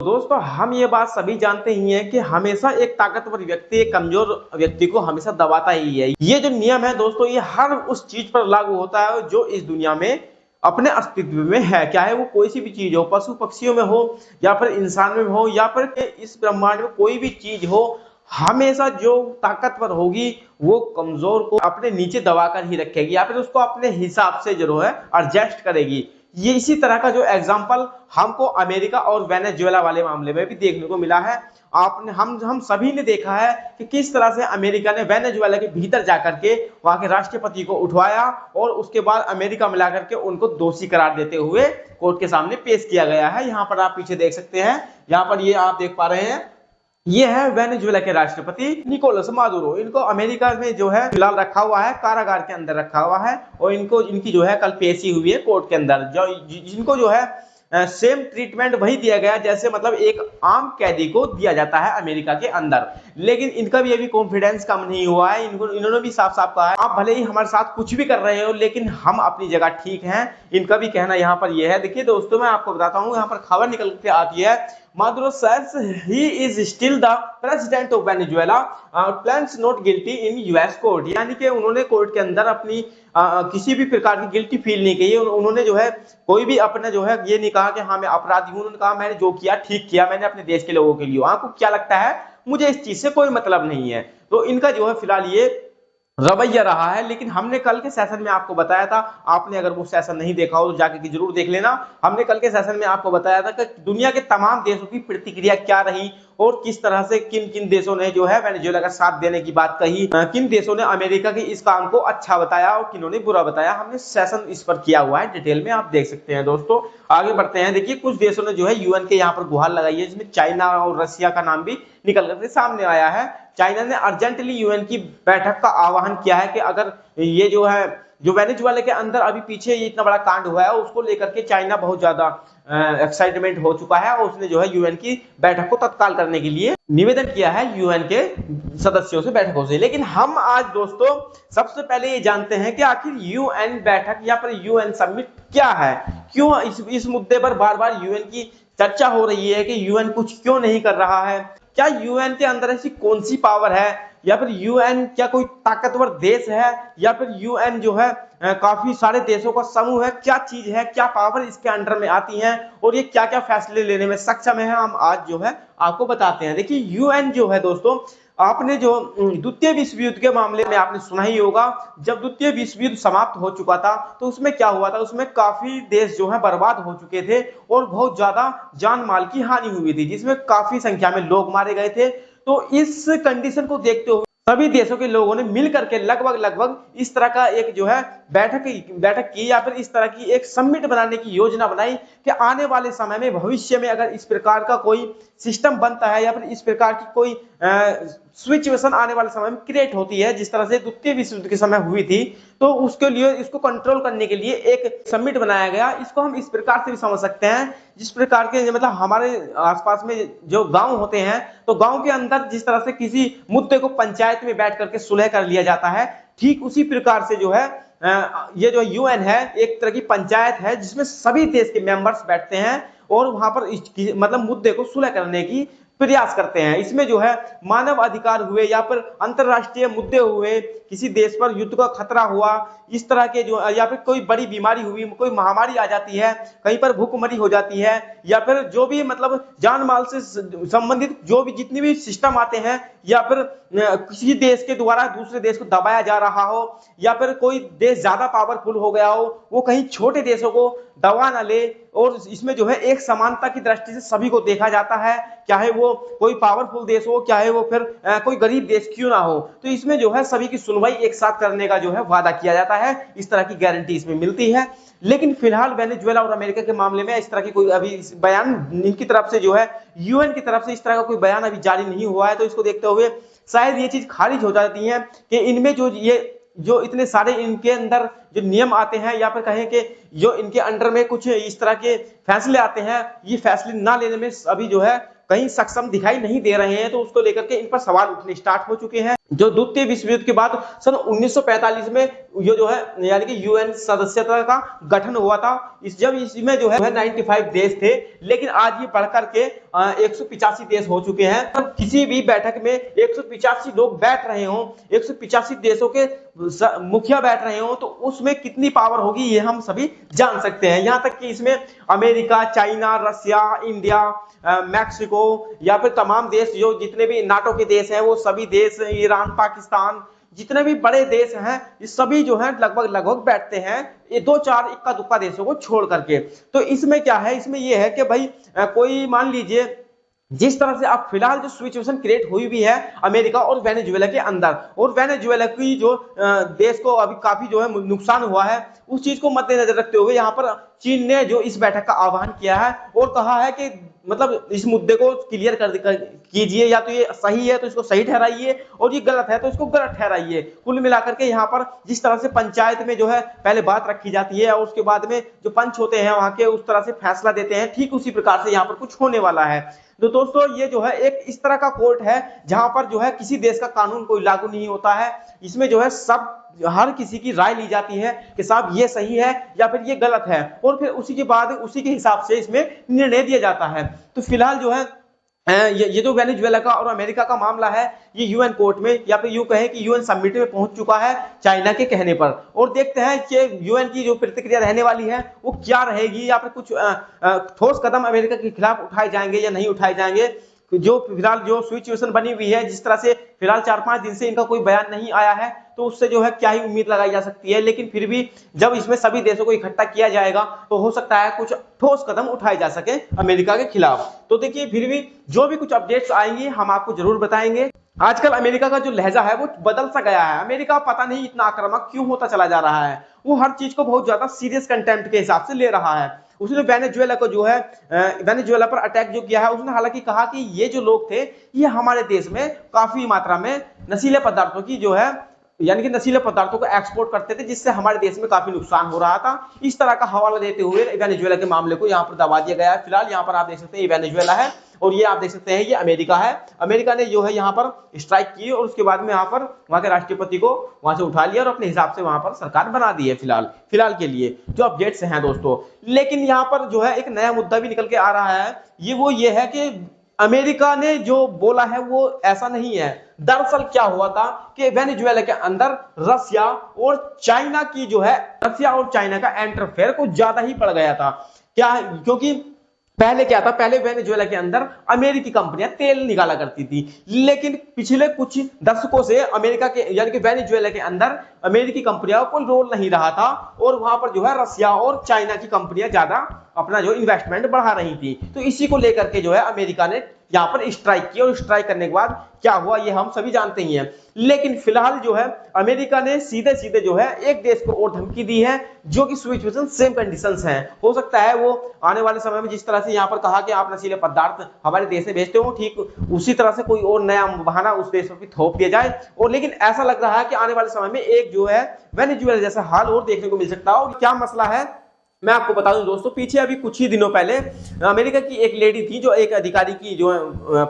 दोस्तों हम ये बात सभी जानते ही हैं कि हमेशा एक ताकतवर व्यक्ति एक कमजोर व्यक्ति को हमेशा दबाता ही है। ये जो नियम है दोस्तों, ये हर उस चीज पर लागू होता है जो इस दुनिया में अपने अस्तित्व में है, चाहे वो कोई सी भी चीज हो, पशु पक्षियों में हो या फिर इंसान में हो या फिर इस ब्रह्मांड में कोई भी चीज हो। हमेशा जो ताकतवर होगी वो कमजोर को अपने नीचे दबाकर ही रखेगी या फिर उसको अपने हिसाब से जो है एडजस्ट करेगी। ये इसी तरह का जो एग्जाम्पल हमको अमेरिका और वेनेजुएला वाले मामले में भी देखने को मिला है। आपने हम सभी ने देखा है कि किस तरह से अमेरिका ने वेनेजुएला के भीतर जाकर के वहां के राष्ट्रपति को उठवाया और उसके बाद अमेरिका में लाकर के उनको दोषी करार देते हुए कोर्ट के सामने पेश किया गया है। यहाँ पर आप पीछे देख सकते हैं, यहाँ पर ये आप देख पा रहे हैं, ये है वेनेजुएला के राष्ट्रपति निकोलस मादुरो। इनको अमेरिका में जो है फिलहाल रखा हुआ है, कारागार के अंदर रखा हुआ है और इनको इनकी जो है कल पेशी हुई है कोर्ट के अंदर। जो जिनको जो है सेम ट्रीटमेंट वही दिया गया जैसे मतलब एक आम कैदी को दिया जाता है अमेरिका के अंदर। लेकिन इनका भी अभी कॉन्फिडेंस कम नहीं हुआ है। इन्होंने भी साफ साफ कहा है, आप भले ही हमारे साथ कुछ भी कर रहे हो लेकिन हम अपनी जगह ठीक हैं। इनका भी कहना यहाँ पर यह है। देखिए दोस्तों, मैं आपको बताता हूँ, यहाँ पर खबर निकल के आती है, Maduro says he is still the president of Venezuela, plans not guilty in US court। यानी कि उन्होंने कोर्ट के अंदर अपनी किसी भी प्रकार की गिल्टी फील नहीं की। उन्होंने जो है कोई भी अपना जो है ये नहीं कहा कि हाँ मैं अपराधी हूँ। उन्होंने कहा मैंने जो किया ठीक किया, मैंने अपने देश के लोगों के लिए। आपको क्या लगता है? मुझे इस चीज से कोई मतलब नहीं है। तो इनका जो है फिलहाल ये रवैया रहा है। लेकिन हमने कल के सेशन में आपको बताया था, आपने अगर वो सेशन नहीं देखा हो तो जाके के जरूर देख लेना। हमने कल के सेशन में आपको बताया था कि दुनिया के तमाम देशों की प्रतिक्रिया क्या रही और किस तरह से किन किन देशों ने जो है वेनेजुएला का साथ देने की बात कही, किन देशों ने अमेरिका के इस काम को अच्छा बताया और किन्होंने बुरा बताया। हमने सेशन इस पर किया हुआ है, डिटेल में आप देख सकते हैं। दोस्तों आगे बढ़ते हैं। देखिए कुछ देशों ने जो है यूएन के यहाँ पर गुहार लगाई है, जिसमें चाइना और रशिया का नाम भी निकल करके सामने आया है। चाइना ने अर्जेंटली यूएन की बैठक का आह्वान किया है कि अगर ये जो है जो वेनेजुएला के अंदर अभी पीछे ये इतना बड़ा कांड हुआ है उसको लेकर के चाइना बहुत ज्यादा एक्साइटमेंट हो चुका है और उसने जो है यूएन की बैठक को तत्काल करने के लिए निवेदन किया है यूएन के सदस्यों से, बैठकों से। लेकिन हम आज दोस्तों सबसे पहले ये जानते हैं कि आखिर यूएन बैठक या फिर यूएन समिट क्या है, क्यों इस मुद्दे पर बार बार यूएन की चर्चा हो रही है कि यूएन कुछ क्यों नहीं कर रहा है। क्या यूएन के अंदर ऐसी कौन सी पावर है, या फिर यूएन क्या कोई ताकतवर देश है, या फिर यूएन जो है काफी सारे देशों का समूह है? क्या चीज है, क्या पावर इसके अंडर में आती है और ये क्या क्या फैसले लेने में सक्षम है, हम आज जो है आपको बताते हैं। देखिए यूएन जो है दोस्तों, आपने जो द्वितीय विश्व युद्ध के मामले में आपने सुना ही होगा, जब द्वितीय विश्व युद्ध समाप्त हो चुका था तो उसमें क्या हुआ था, उसमें काफी देश जो है बर्बाद हो चुके थे और बहुत ज्यादा जान माल की हानि हुई थी, जिसमें काफी संख्या में लोग मारे गए थे। तो इस कंडीशन को देखते हुए सभी देशों के लोगों ने मिलकर के लगभग इस तरह का एक जो है बैठक की या फिर इस तरह की एक समिट बनाने की योजना बनाई कि आने वाले समय में भविष्य में अगर इस प्रकार का कोई सिस्टम बनता है या फिर इस प्रकार की कोई सिचुएशन आने वाले समय में क्रिएट होती है जिस तरह से द्वितीय विश्व युद्ध के समय हुई थी, तो उसके लिए इसको कंट्रोल करने के लिए एक समिट बनाया गया। इसको हम इस प्रकार से भी समझ सकते हैं, जिस प्रकार के मतलब हमारे आसपास में जो गांव होते हैं तो गांव के अंदर जिस तरह से किसी मुद्दे को पंचायत में बैठ करके सुलह कर लिया जाता है, ठीक उसी प्रकार से जो है ये जो यूएन है एक तरह की पंचायत है जिसमें सभी देश के मेंबर्स बैठते हैं और वहां पर मतलब मुद्दे को सुलह करने की प्रयास करते हैं। इसमें जो है मानव अधिकार हुए या फिर अंतरराष्ट्रीय मुद्दे हुए, किसी देश पर युद्ध का खतरा हुआ, इस तरह के जो या फिर कोई बड़ी बीमारी हुई, कोई महामारी आ जाती है, कहीं पर भूखमरी हो जाती है, या फिर जो भी मतलब जान माल से संबंधित जो भी जितने भी सिस्टम आते हैं, या फिर किसी देश के द्वारा दूसरे देश को दबाया जा रहा हो, या फिर कोई देश ज्यादा पावरफुल हो गया हो, वो कहीं छोटे देशों को दबा ना ले, और इसमें जो है एक समानता की दृष्टि से सभी को देखा जाता है, चाहे वो कोई पावरफुल देश हो, चाहे वो फिर कोई गरीब देश क्यों ना हो। तो इसमें जो है सभी की सुनवाई एक साथ करने का जो है वादा किया जाता है, इस तरह की गारंटी इसमें मिलती है। लेकिन फिलहाल वेनेजुएला और अमेरिका के मामले में इस तरह की कोई अभी बयान इनकी तरफ से जो है यूएन की तरफ से इस तरह का कोई बयान अभी जारी नहीं हुआ है। तो इसको देखते हुए शायद ये चीज खारिज हो जाती है कि इनमें जो इतने सारे इनके अंदर जो नियम आते हैं या फिर कहें कि जो इनके अंडर में कुछ इस तरह के फैसले आते हैं, ये फैसले ना लेने में अभी जो है कहीं सक्षम दिखाई नहीं दे रहे हैं। तो उसको लेकर के इन पर सवाल उठने स्टार्ट हो चुके हैं। जो द्वितीय विश्व युद्ध के बाद सन 1945 में ये जो है यानी कि यूएन सदस्यता का गठन हुआ था। जब इसमें जो है 95 देश थे, लेकिन आज ये बढ़कर के 185 देश हो चुके हैं। तो किसी भी बैठक में 185 लोग बैठ रहे हों, 185 देशों के मुखिया बैठ रहे हो, तो उसमें कितनी पावर होगी ये हम सभी जान सकते हैं। यहाँ तक कि इसमें अमेरिका, चाइना, रसिया, इंडिया, मैक्सिको या फिर तमाम देश जो जितने भी नाटो के देश हैं वो सभी देश, ईरान, पाकिस्तान, जितने भी बड़े देश हैं ये सभी जो है लगभग बैठते हैं, ये 2-4 इक्का दुक्का देशों को छोड़ करके। तो इसमें क्या है, इसमें ये है कि भाई कोई मान लीजिए जिस तरह से अब फिलहाल जो सिचुएशन क्रिएट हुई भी है अमेरिका और वेनेजुएला के अंदर, और वेनेजुएला की जो देश को अभी काफी जो है नुकसान हुआ है, उस चीज को मद्देनजर रखते हुए यहाँ पर चीन ने जो इस बैठक का आह्वान किया है और कहा है कि मतलब इस मुद्दे को क्लियर कर कीजिए, या तो ये सही है तो इसको सही ठहराइए और ये गलत है तो इसको गलत ठहराइए। कुल मिलाकर के यहाँ पर जिस तरह से पंचायत में जो है पहले बात रखी जाती है और उसके बाद में जो पंच होते हैं वहां के उस तरह से फैसला देते हैं, ठीक उसी प्रकार से यहाँ पर कुछ होने वाला है। तो दोस्तों ये जो है एक इस तरह का कोर्ट है जहां पर जो है किसी देश का कानून कोई लागू नहीं होता है। इसमें जो है सब हर किसी की राय ली जाती है कि साहब ये सही है या फिर ये गलत है, और फिर उसी के बाद उसी के हिसाब से इसमें निर्णय दिया जाता है। तो फिलहाल जो है ये जो वेनेजुएला का और अमेरिका का मामला है ये यूएन कोर्ट में या फिर यूं कहें कि यूएन समिट में पहुंच चुका है चाइना के कहने पर, और देखते हैं कि यूएन की जो प्रतिक्रिया रहने वाली है वो क्या रहेगी, या फिर कुछ ठोस कदम अमेरिका के खिलाफ उठाए जाएंगे या नहीं उठाए जाएंगे। जो फिलहाल जो सिचुएशन बनी हुई है, जिस तरह से फिलहाल 4-5 दिन से इनका कोई बयान नहीं आया है, तो उससे जो है क्या ही उम्मीद लगाई जा सकती है। लेकिन फिर भी जब इसमें सभी देशों को इकट्ठा किया जाएगा तो हो सकता है कुछ ठोस कदम उठाए जा सके अमेरिका के खिलाफ। तो देखिए फिर भी जो भी कुछ अपडेट्स आएंगी हम आपको जरूर बताएंगे। आजकल अमेरिका का जो लहजा है वो बदल सा गया है। अमेरिका पता नहीं इतना आक्रामक क्यों होता चला जा रहा है, वो हर चीज को बहुत ज्यादा सीरियस कंटेम्प्ट के हिसाब से ले रहा है। उसने वेनेजुएला को जो है वेनेजुएला पर अटैक जो किया है, उसने हालांकि कहा कि ये जो लोग थे ये हमारे देश में काफी मात्रा में नशीले पदार्थों की जो है यानी कि नशीले पदार्थों को एक्सपोर्ट करते थे, जिससे हमारे देश में काफी नुकसान हो रहा था। इस तरह का हवाला देते हुए वेनेजुएला के मामले को यहाँ पर दबा दिया गया है। फिलहाल यहाँ पर आप देख सकते हैं ये वेनेजुएला है और ये आप देख सकते हैं ये अमेरिका है। अमेरिका ने जो है यहाँ पर स्ट्राइक की और उसके बाद में यहाँ पर वहां के राष्ट्रपति को वहां से उठा लिया और अपने हिसाब से वहां पर सरकार बना दी है फिलहाल के लिए जो अपडेट्स हैं दोस्तों। लेकिन यहाँ पर जो है एक नया मुद्दा भी निकल के आ रहा है, ये है कि अमेरिका ने जो बोला है वो ऐसा नहीं है। दरअसल क्या हुआ था कि वेनेजुएला के अंदर रसिया और चाइना का इंटरफेयर कुछ ज्यादा ही पड़ गया था। क्या, क्योंकि पहले क्या था, पहले वेनेजुएला के अंदर अमेरिकी कंपनियां तेल निकाला करती थी, लेकिन पिछले कुछ दशकों से अमेरिका के यानी कि वेनेजुएला के अंदर अमेरिकी कंपनियों का कोई रोल नहीं रहा था और वहां पर जो है रसिया और चाइना की कंपनियां ज्यादा अपना जो इन्वेस्टमेंट बढ़ा रही थी। तो इसी को लेकर के जो है अमेरिका ने यहाँ पर स्ट्राइक किया और स्ट्राइक करने के बाद क्या हुआ ये हम सभी जानते ही हैं। लेकिन फिलहाल जो है अमेरिका ने सीधे सीधे जो है एक देश को और धमकी दी है जो कि सिचुएशन सेम कंडीशंस हैं। हो सकता है वो आने वाले समय में जिस तरह से यहाँ पर कहा कि आप नशीले पदार्थ हमारे देश में भेजते हो, ठीक उसी तरह से कोई और नया बहाना उस देश पर थोप दिया जाए। और लेकिन ऐसा लग रहा है कि आने वाले समय में एक जो है वेनेजुएला जैसा हाल और देखने को मिल सकता है। और क्या मसला है मैं आपको बता दूं दोस्तों, पीछे अभी कुछ ही दिनों पहले अमेरिका की एक लेडी थी जो एक अधिकारी की जो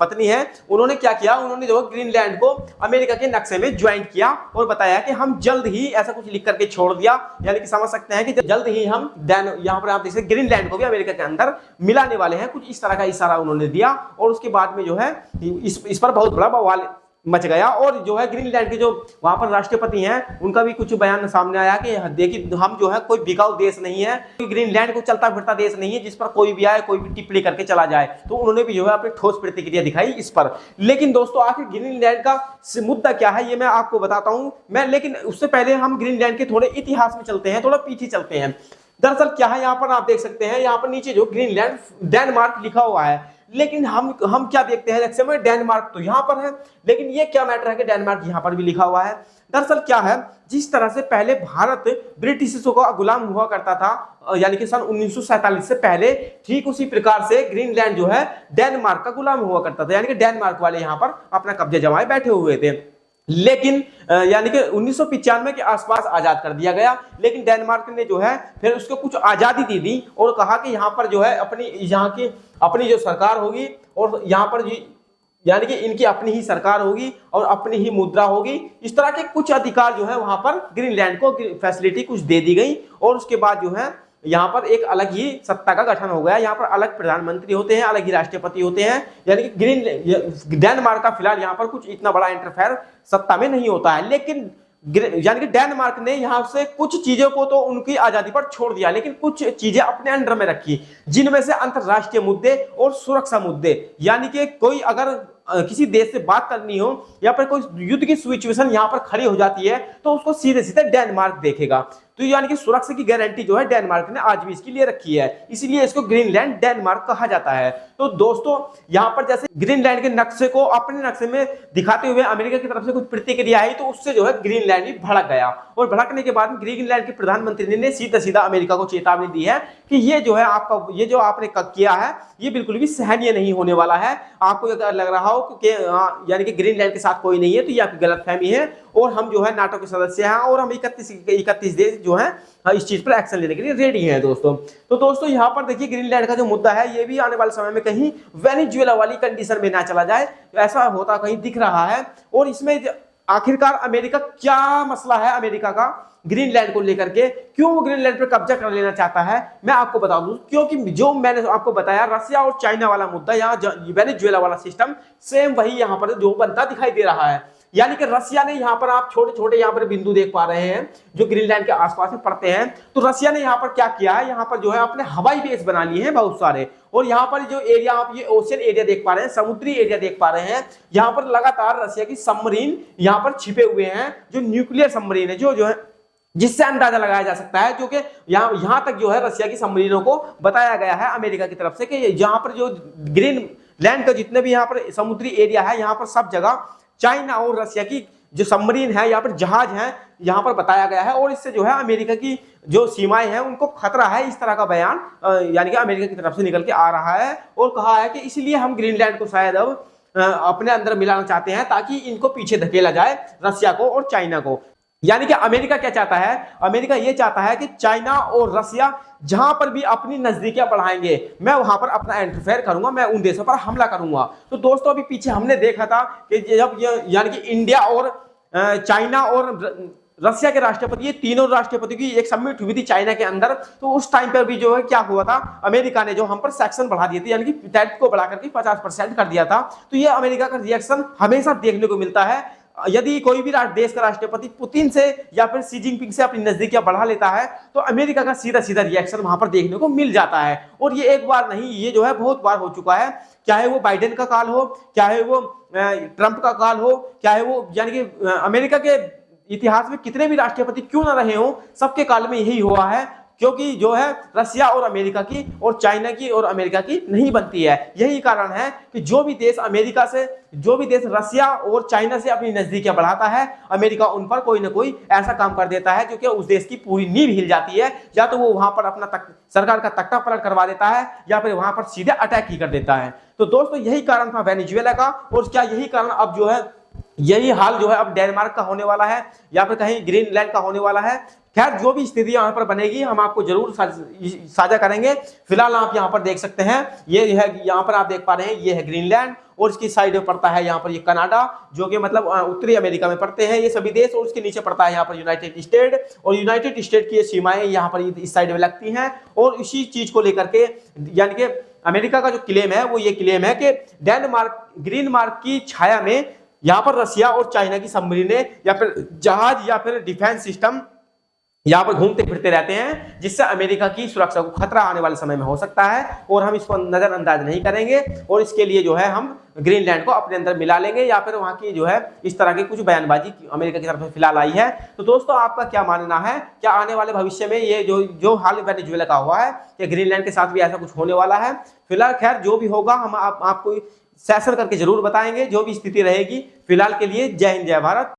पत्नी है, उन्होंने क्या किया, उन्होंने जो ग्रीनलैंड को अमेरिका के नक्शे में ज्वाइन किया और बताया कि हम जल्द ही ऐसा कुछ लिख करके छोड़ दिया, यानी कि समझ सकते हैं कि जल्द ही हम यहाँ पर आप देख सकते ग्रीनलैंड को भी अमेरिका के अंदर मिलाने वाले हैं। कुछ इस तरह का इशारा उन्होंने दिया और उसके बाद में जो है इस पर बहुत बड़ा बवाल मच गया। और जो है ग्रीनलैंड के जो वहां पर राष्ट्रपति हैं उनका भी कुछ बयान सामने आया कि देखिए हम जो है कोई बिकाऊ देश नहीं है, ग्रीनलैंड को चलता फिरता देश नहीं है जिस पर कोई भी आए कोई भी टिप्पणी करके चला जाए। तो उन्होंने भी जो है अपनी ठोस प्रतिक्रिया दिखाई इस पर। लेकिन दोस्तों आखिर ग्रीनलैंड का मुद्दा क्या है ये मैं आपको बताता हूं मैं, लेकिन उससे पहले हम ग्रीनलैंड के थोड़े इतिहास में चलते हैं, थोड़ा पीछे चलते हैं। दरअसल क्या है, यहाँ पर आप देख सकते हैं यहाँ पर नीचे जो ग्रीनलैंड डेनमार्क लिखा हुआ है, लेकिन हम क्या देखते हैं लक्ष्य में डेनमार्क तो यहाँ पर है, लेकिन ये क्या मैटर है कि डेनमार्क यहाँ पर भी लिखा हुआ है। दरअसल क्या है, जिस तरह से पहले भारत ब्रिटिशों का गुलाम हुआ करता था यानी कि सन 1947 से पहले, ठीक उसी प्रकार से ग्रीनलैंड जो है डेनमार्क का गुलाम हुआ करता था, यानी कि डेनमार्क वाले यहाँ पर अपना कब्जा जमाए बैठे हुए थे। लेकिन यानी कि 1995 के आसपास आजाद कर दिया गया, लेकिन डेनमार्क ने जो है फिर उसको कुछ आजादी दे दी और कहा कि यहाँ पर जो है अपनी जो सरकार होगी और यहाँ पर यानी कि इनकी अपनी ही सरकार होगी और अपनी ही मुद्रा होगी। इस तरह के कुछ अधिकार जो है वहां पर ग्रीनलैंड को फैसिलिटी कुछ दे दी गई और उसके बाद जो है यहाँ पर एक अलग ही सत्ता का गठन हो गया। यहाँ पर अलग प्रधानमंत्री होते हैं, अलग ही राष्ट्रपति होते हैं। यानी कि डेनमार्क का फिलहाल यहाँ पर कुछ इतना बड़ा इंटरफेयर सत्ता में नहीं होता है, लेकिन यानी कि डेनमार्क ने यहाँ से कुछ चीजों को तो उनकी आजादी पर छोड़ दिया, लेकिन कुछ चीजें अपने अंडर में रखी, जिनमें से अंतरराष्ट्रीय मुद्दे और सुरक्षा मुद्दे। यानी कि कोई अगर किसी देश से बात करनी हो या फिर कोई युद्ध की सिचुएशन यहाँ पर खड़ी हो जाती है तो उसको सीधे सीधे डेनमार्क देखेगा। तो यानी कि सुरक्षा की गारंटी जो है डेनमार्क ने आज भी इसके लिए रखी है, इसीलिए इसको ग्रीनलैंड डेनमार्क कहा जाता है। तो दोस्तों यहाँ पर जैसे ग्रीनलैंड के नक्शे को अपने नक्शे में दिखाते हुए अमेरिका की तरफ से कुछ प्रतिक्रिया आई, तो उससे जो है ग्रीनलैंड भी भड़क गया और भड़कने के बाद ग्रीनलैंड के प्रधानमंत्री ने सीधा सीधा अमेरिका को चेतावनी दी है कि ये जो है आपका ये जो आपने किया है ये बिल्कुल भी सहनीय नहीं होने वाला है। आपको अगर लग रहा हो कि यानी कि ग्रीनलैंड के साथ कोई नहीं है तो ये आपकी गलतफहमी है और हम जो है नाटो के सदस्य हैं और हम 31 देश जो है इस चीज पर एक्शन लेने के लिए रेडी हैं दोस्तों। तो दोस्तों यहाँ पर देखिए ग्रीनलैंड का जो मुद्दा है ये भी आने वाले समय में कहीं वेनेजुएला वाली कंडीशन में ना चला जाए, तो ऐसा होता कहीं दिख रहा है। और इसमें आखिरकार अमेरिका क्या मसला है अमेरिका का ग्रीनलैंड को लेकर के, क्यों वो ग्रीनलैंड पर कब्जा कर लेना चाहता है, मैं आपको बता दूं। क्योंकि जो मैंने आपको बताया रसिया और चाइना वाला मुद्दा, यहाँ वेनेजुएला वाला सिस्टम सेम वही यहाँ पर जो बनता दिखाई दे रहा है। यानी कि रसिया ने यहाँ पर आप छोटे छोटे यहाँ पर बिंदु देख पा रहे हैं जो ग्रीनलैंड के आसपास में पड़ते हैं। तो रसिया ने यहाँ पर क्या किया है, यहाँ पर जो है अपने हवाई बेस बना लिए हैं बहुत सारे, और यहाँ पर जो एरिया आप ये ओशियन एरिया देख पा रहे हैं, समुद्री एरिया देख पा रहे हैं, यहाँ पर लगातार रसिया की सबमरीन यहाँ पर छिपे हुए हैं जो न्यूक्लियर सबमरीन है, जो है जिससे अंदाजा लगाया जा सकता है, क्योंकि यहाँ तक जो है रसिया की सबमरीनों को बताया गया है अमेरिका की तरफ से कि यहाँ पर जो ग्रीनलैंड का जितने भी यहाँ पर समुद्री एरिया है यहाँ पर सब जगह चाइना और रसिया की जो सबमरीन है यहाँ पर जहाज है यहाँ पर बताया गया है। और इससे जो है अमेरिका की जो सीमाएं हैं उनको खतरा है, इस तरह का बयान यानी कि अमेरिका की तरफ से निकल के आ रहा है। और कहा है कि इसलिए हम ग्रीनलैंड को शायद अब अपने अंदर मिलाना चाहते हैं ताकि इनको पीछे धकेला जाए, रसिया को और चाइना को। यानी कि अमेरिका क्या चाहता है, अमेरिका ये चाहता है कि चाइना और रसिया जहां पर भी अपनी नजदीकियां बढ़ाएंगे मैं वहां पर अपना इंटरफेयर करूंगा, मैं उन देशों पर हमला करूंगा। तो दोस्तों अभी पीछे हमने देखा था कि जब यानी कि इंडिया और चाइना और रसिया के राष्ट्रपति, ये तीनों राष्ट्रपति की एक समिट हुई थी चाइना के अंदर, तो उस टाइम पर भी जो है क्या हुआ था, अमेरिका ने जो हम पर सैक्शन बढ़ा दिए थे, यानी कि टैरिफ को बढ़ा करके 50% कर दिया था। तो ये अमेरिका का रिएक्शन हमेशा देखने को मिलता है। यदि कोई भी देश का राष्ट्रपति पुतिन से या फिर शी जिनपिंग से अपनी नजदीकियां बढ़ा लेता है तो अमेरिका का सीधा सीधा रिएक्शन वहां पर देखने को मिल जाता है। और ये एक बार नहीं, ये जो है बहुत बार हो चुका है, चाहे वो बाइडेन का काल हो, चाहे वो ट्रंप का काल हो, चाहे वो यानी कि अमेरिका के इतिहास में कितने भी राष्ट्रपति क्यों ना रहे हो, सबके काल में यही हुआ है। क्योंकि जो है रसिया और अमेरिका की और चाइना की और अमेरिका की नहीं बनती है। यही कारण है कि जो भी देश अमेरिका से, जो भी देश रसिया और चाइना से अपनी नजदीकियां बढ़ाता है, अमेरिका उन पर कोई ना कोई ऐसा काम कर देता है जो कि उस देश की पूरी नींव हिल जाती है। या तो वो वहां पर अपना सरकार का तख्ता पलट करवा देता है या फिर वहां पर सीधे अटैक ही कर देता है। तो दोस्तों यही कारण था वेनेजुएला का, और क्या यही कारण अब जो है यही हाल जो है अब डेनमार्क का होने वाला है या फिर कहीं ग्रीनलैंड का होने वाला है। खैर जो भी स्थिति यहाँ पर बनेगी हम आपको जरूर साझा करेंगे। फिलहाल आप यहाँ पर देख सकते हैं, ये है यहाँ पर आप देख पा रहे हैं, ये है ग्रीनलैंड और इसकी साइड में पड़ता है यहाँ पर ये कनाडा, जो कि मतलब उत्तरी अमेरिका में पड़ते हैं ये सभी देश, और उसके नीचे पड़ता है यहाँ पर यूनाइटेड स्टेट, और यूनाइटेड स्टेट की ये सीमाएं यहाँ पर इस साइड में लगती हैं। और इसी चीज को लेकर के यानी कि अमेरिका का जो क्लेम है वो ये क्लेम है कि ग्रीनमार्क की छाया में यहाँ पर रसिया और चाइना की सबमरीनें या फिर जहाज या फिर डिफेंस सिस्टम यहाँ पर घूमते फिरते रहते हैं, जिससे अमेरिका की सुरक्षा को खतरा आने वाले समय में हो सकता है और हम इसको नजरअंदाज नहीं करेंगे। और इसके लिए जो है हम ग्रीनलैंड को अपने अंदर मिला लेंगे या फिर वहां की जो है इस तरह की कुछ बयानबाजी अमेरिका की तरफ से फिलहाल आई है। तो दोस्तों आपका क्या मानना है, क्या आने वाले भविष्य में ये जो हाल वेनेजुएला का हुआ है कि ग्रीनलैंड के साथ भी ऐसा कुछ होने वाला है? फिलहाल खैर जो भी होगा हम आपको सेशन करके जरूर बताएंगे, जो भी स्थिति रहेगी। फिलहाल के लिए जय हिंद जय भारत।